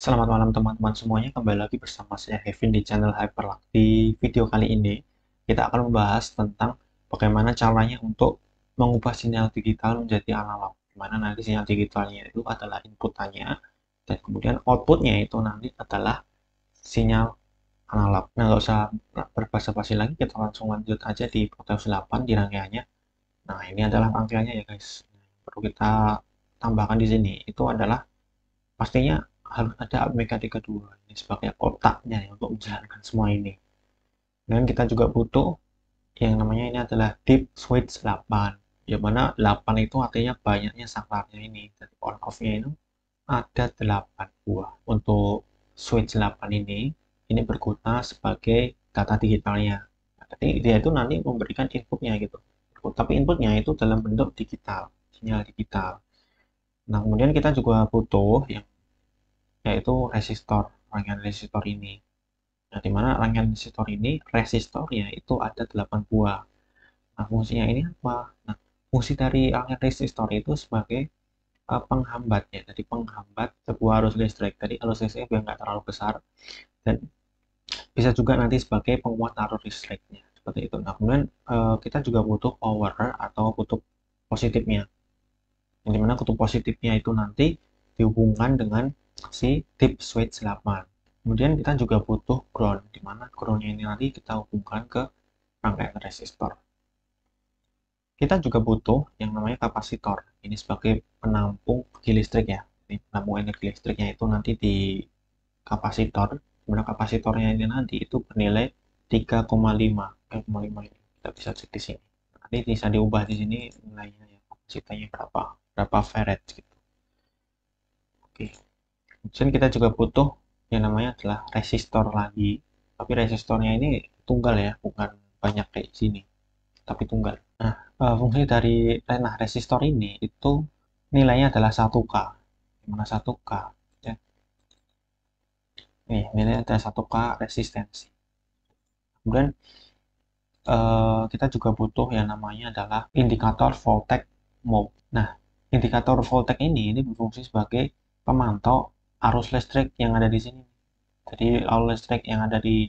Selamat malam teman-teman semuanya, kembali lagi bersama saya Kevin di channel Hyperlock. Di video kali ini, kita akan membahas tentang bagaimana caranya untuk mengubah sinyal digital menjadi analog. Dimana nanti sinyal digitalnya itu adalah inputannya, dan kemudian outputnya itu nanti adalah sinyal analog. Nah, nggak usah berbasa-basi lagi, kita langsung lanjut aja di potensi 8 di rangkaiannya. Nah, ini adalah rangkaiannya ya guys. Perlu kita tambahkan di sini, itu adalah pastinya harus ada Amiga 32 ini sebagai otaknya ya, untuk menjalankan semua ini. Dan kita juga butuh yang namanya ini adalah deep switch 8, yang mana 8 itu artinya banyaknya saklarnya ini. Jadi on off-nya itu ada 8 buah. Untuk switch 8 ini berguna sebagai data digitalnya. Jadi dia itu nanti memberikan inputnya gitu. Tapi inputnya itu dalam bentuk digital, sinyal digital. Nah, kemudian kita juga butuh yang yaitu resistor, rangkaian resistor ini. Nah, di mana rangkaian resistor ini, resistornya itu ada 8 buah. Nah, fungsinya ini apa? Nah, fungsi dari rangkaian resistor itu sebagai penghambat ya, jadi penghambat sebuah arus listrik. Jadi arus listrik biar nggak terlalu besar, dan bisa juga nanti sebagai penguat arus listriknya. Seperti itu. Nah, kemudian kita juga butuh power atau kutub positifnya. Yang dimana kutub positifnya itu nanti dihubungkan dengan si tip switch 8. Kemudian kita juga butuh ground, di mana groundnya ini nanti kita hubungkan ke rangkaian resistor. Kita juga butuh yang namanya kapasitor. Ini sebagai penampung energi listrik ya. Ini penampung energi listriknya itu nanti di kapasitor. Dimana kapasitornya ini nanti itu bernilai 3,5. 3,5 ini kita bisa cek di sini. Nanti bisa diubah di sini nilainya ya, kapasitornya berapa farad gitu. Oke. Kemudian kita juga butuh yang namanya adalah resistor lagi. Tapi resistornya ini tunggal ya, bukan banyak kayak sini, tapi tunggal. Nah, fungsi dari resistor ini itu nilainya adalah 1K. Dimana 1K? Ya. Nih, nilainya adalah 1K resistensi. Kemudian kita juga butuh yang namanya adalah indikator voltage mode. Nah, indikator voltage ini berfungsi sebagai pemantau arus listrik yang ada di sini. Jadi arus listrik yang ada di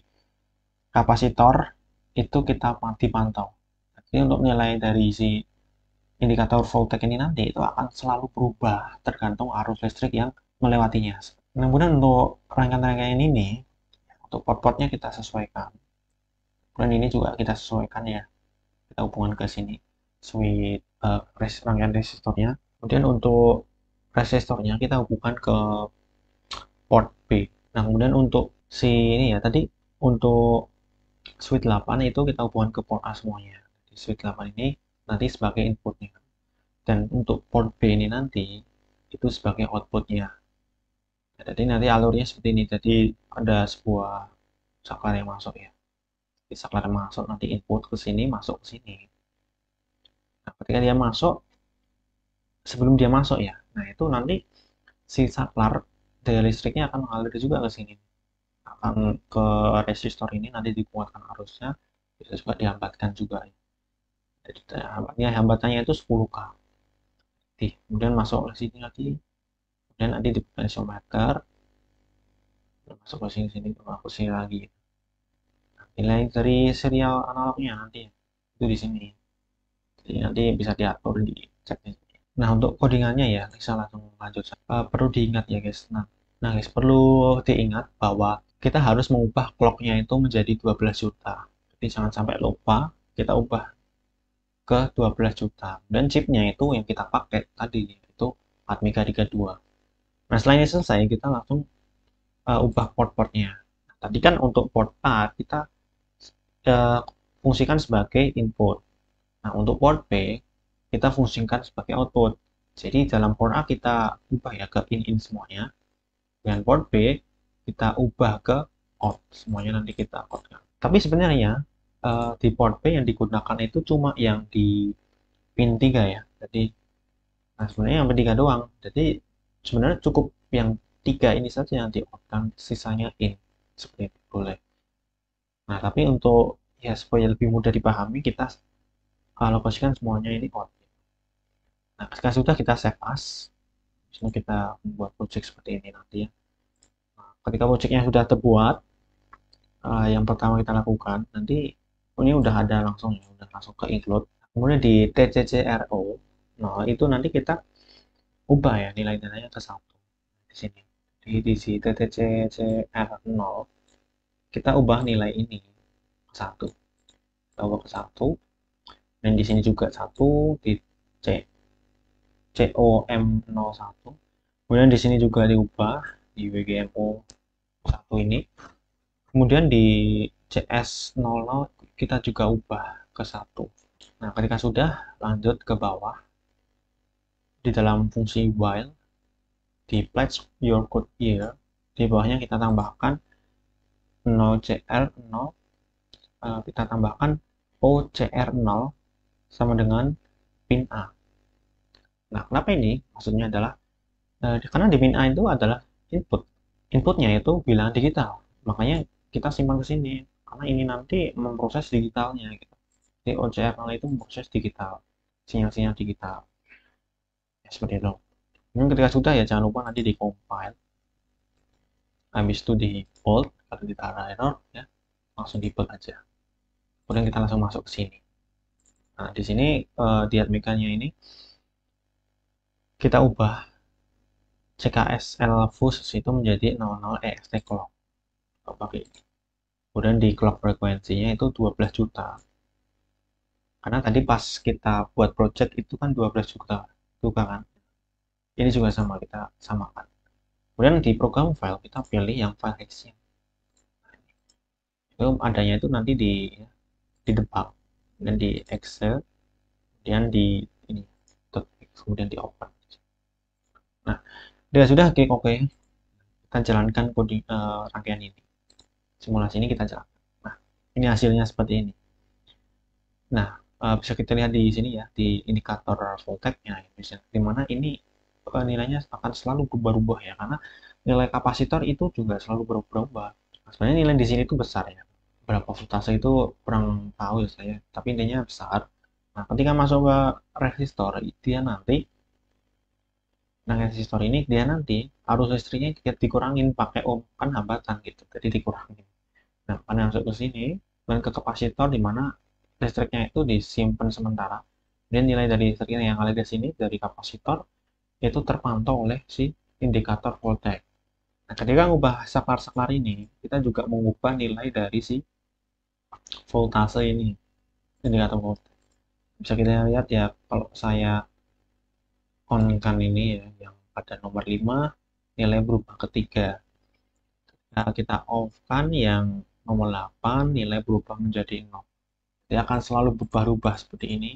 kapasitor itu kita dipantau. Jadi untuk nilai dari si indikator voltage ini nanti itu akan selalu berubah tergantung arus listrik yang melewatinya. Kemudian untuk rangkaian-rangkaian ini, untuk port-portnya kita sesuaikan. Kemudian ini juga kita sesuaikan ya, kita hubungan ke sini, switch rangkaian resistornya. Kemudian untuk resistornya kita hubungkan ke port B. Nah, kemudian untuk si ini ya, tadi untuk switch 8 itu kita hubungkan ke port A semuanya. Di switch 8 ini nanti sebagai inputnya. Dan untuk port B ini nanti itu sebagai outputnya. Nah, jadi nanti alurnya seperti ini. Jadi ada sebuah saklar yang masuk ya. Di saklar yang masuk nanti input ke sini, masuk ke sini. Nah, ketika dia masuk, sebelum dia masuk ya, nah itu nanti si saklar daya listriknya akan mengalir juga ke sini. Akan ke resistor ini nanti dikuatkan arusnya, bisa juga dihambatkan juga. Jadi hambatannya itu 10K. Kemudian masuk ke sini lagi, kemudian nanti di potentiometer masuk ke sini sini ke sini lagi. Nah, nilai dari serial analognya nanti itu di sini. Jadi nanti bisa diatur di cek di sini. Nah, untuk codingannya ya, bisa langsung lanjut. Perlu diingat ya guys. Nah guys, perlu diingat bahwa kita harus mengubah clocknya itu menjadi 12 juta. Jadi jangan sampai lupa kita ubah ke 12 juta. Dan chipnya itu yang kita pakai tadi itu Atmega 32. Nah, setelah ini selesai, kita langsung ubah port-portnya. Nah, tadi kan untuk port A kita uh, fungsikan sebagai input. Nah, untuk port B kita fungsikan sebagai output. Jadi dalam port A kita ubah ya ke in semuanya. Dengan port B kita ubah ke out semuanya, nanti kita out. Tapi sebenarnya di port B yang digunakan itu cuma yang di pin 3 ya. Jadi nah sebenarnya yang pin 3 doang. Jadi sebenarnya cukup yang 3 ini saja yang di out, dan sisanya in. Seperti itu boleh. Nah, tapi untuk ya supaya lebih mudah dipahami, kita alokasikan semuanya ini out. Nah, ketika sudah kita save as, misalnya kita membuat project seperti ini nanti ya. ketika projectnya sudah terbuat, yang pertama kita lakukan nanti ini udah ada langsung ya, udah langsung ke include. Kemudian di TCCRO, nah itu nanti kita ubah ya nilai-nilainya ke 1 di sini. Di TTCCR0 kita ubah nilai ini ke 1. Kita ubah ke 1. Dan di sini juga 1 di COM01. Kemudian di sini juga diubah di WGMO 1 ini. Kemudian di CS00 kita juga ubah ke 1. Nah, ketika sudah, lanjut ke bawah. Di dalam fungsi while, di pledge your code here, di bawahnya kita tambahkan 0CR0, kita tambahkan OCR0 sama dengan pin A. Nah, kenapa ini? Maksudnya adalah, karena di pin A itu adalah input. Inputnya itu bilangan digital. Makanya kita simpan ke sini. Karena ini nanti memproses digitalnya. Gitu. Jadi OCR0 itu memproses digital. Sinyal-sinyal digital. Ya, seperti itu. Kemudian ketika sudah ya jangan lupa nanti di compile. Habis itu di bold. Kalau kita ada error ya langsung di bold aja. Kemudian kita langsung masuk ke sini. Nah, di sini di admikannya ini kita ubah CKSL fuse itu menjadi 00 EXT clock. Pakai ini. Kemudian di clock frekuensinya itu 12 juta. Karena tadi pas kita buat project itu kan 12 juta juga kan. Ini juga sama, kita samakan. Kemudian di program file kita pilih yang file hash-nya. Itu adanya itu nanti di debug dan di Excel, kemudian di ini kemudian di open. Nah, sudah klik OK. Kita jalankan kode rangkaian ini. Simulasi ini kita jalankan. Nah, ini hasilnya seperti ini. Nah, bisa kita lihat di sini ya, di indikator voltage-nya, di mana ini nilainya akan selalu berubah-ubah ya, karena nilai kapasitor itu juga selalu berubah-ubah. Nah, sebenarnya nilai di sini itu besar ya. Berapa voltase itu kurang tahu ya saya, tapi intinya besar. Nah, ketika masuk ke resistor, dia nanti, resistor ini dia nanti arus listriknya dikurangin pakai ohm, kan hambatan gitu, jadi dikurangin. Nah, pada masuk ke sini dan ke kapasitor di mana listriknya itu disimpan sementara. Dan nilai dari listriknya yang ada di sini dari kapasitor itu terpantau oleh si indikator voltage. Nah, ketika mengubah saklar-saklar ini, kita juga mengubah nilai dari si voltase ini, indikator voltage. Bisa kita lihat ya, kalau saya on-kan ini ya, yang pada nomor 5, nilai berubah ke 3. Nah, kita off-kan yang nomor 8, nilai berubah menjadi 0. Dia akan selalu berubah-ubah seperti ini,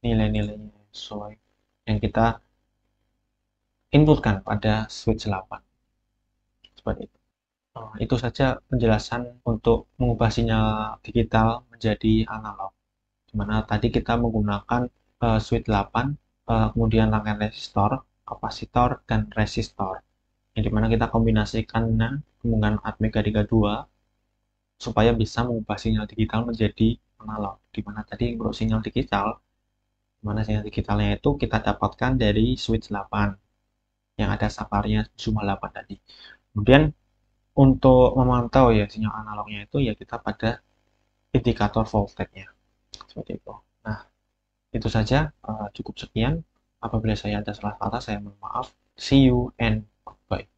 nilai-nilainya sesuai yang kita inputkan pada switch 8. Seperti itu. Itu saja penjelasan untuk mengubah sinyal digital menjadi analog. Dimana tadi kita menggunakan switch 8, kemudian rangkaian resistor, kapasitor, dan resistor. Yang dimana kita kombinasikan dengan Atmega 32 supaya bisa mengubah sinyal digital menjadi analog. Dimana tadi untuk sinyal digital, dimana sinyal digitalnya itu kita dapatkan dari switch 8 yang ada saklarnya cuma 8 tadi. Kemudian untuk memantau ya sinyal analognya itu ya kita pada indikator voltage-nya. Seperti itu. Nah, itu saja, cukup sekian. Apabila saya ada salah kata, saya mohon maaf. See you and goodbye.